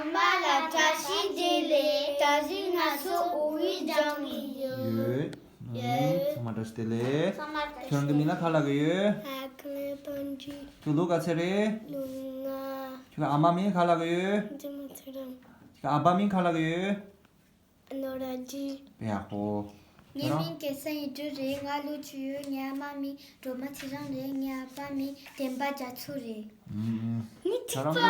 엄마가 자식들이 짜증나서 오이정이요. Samadastele. Chorangmina khalagayo. 아크네 번지 Tulu katsere. lunga Chika amami khalagayo. 좀 Chika abami khalagayo. 노라지 Beako. 님께서 이주리 알루주유 냐마미 로마티랑 냐바미 덴바자투리 잘한다.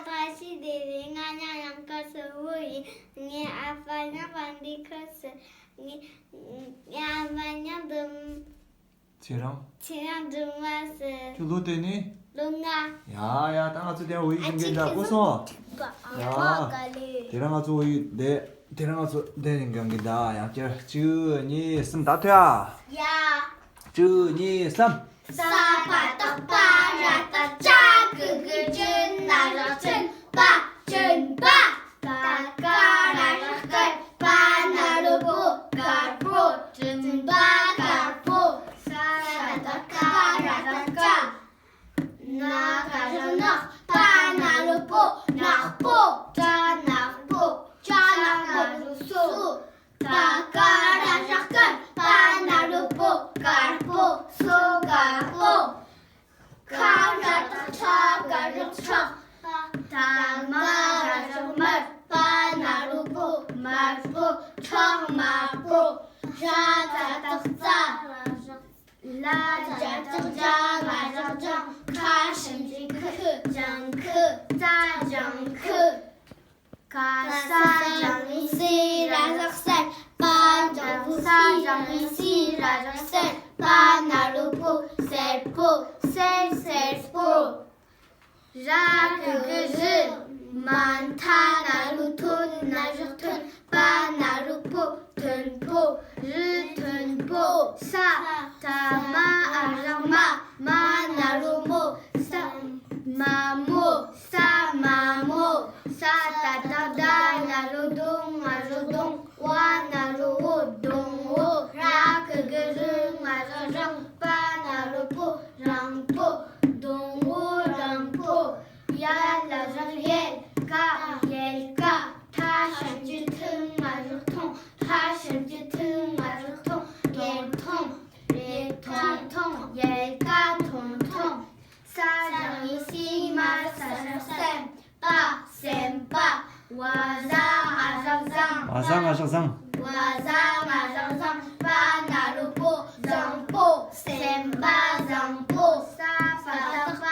다시 내랭아냐 양가서 우리 니 아빠냐 반디커스 니 야마냐 dumChirang. 지랑 dum마스 Tulu teni. lunga 야야 땅아주 대랑 오이 생긴다 고소. 야. 대랑 아주 오이 내 대랑 아주 내 생긴다. 야저 주니 삼 다트야. 야 주니 삼. 싸바떡바라따짜 그그준 나라튼 빠준빠 따까라라깔 바나루부 갈포 준바 갈포 싸바떡바라따짜 나가르나 바나루부 낙포 짜낙포 짜낙포수 따까라라깔 바나루부 갈포 소갈포 카라타 차가르차 다마라정말 바나루부 말포 청마포 자자덕자 라자정자 가심지크 정크 짜정크 가사정이시 라석살 반정부사정이시 라석살 바나루포 셀포 셀셀포 라그그즈 만타나루톤 나주톤 바나루포 튼포 르튼포 사 다마아랑마 마나루모 마모 사마모 사다다다 나루동 마루동 와나루오 동오 라그그르 마저정 바나루포 랑포 동오 랑포 야라정예 가예가 타심지튼 마루통 타심지튼 마루통 예통 예통통 예가 통통 사정이 심마 사정쌤 빠쌤빠 와자마정상 마상아상상. 와자마정상 바나루포 정포 쌤바 정포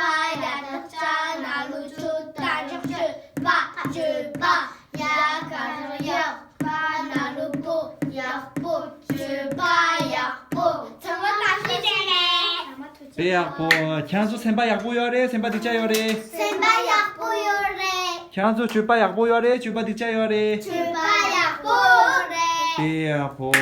사파덕바야덕자 나루주 따적주 빠주빠 야가르역 바나루포 약포 주바약포 정말 다시 되네 배약보. 향수 셈바 약보여래. 셈바 득자여래. 쌤바 약보요래 향수 주바 약보여래. 주바 득자여래. 주바 약보래 배약보.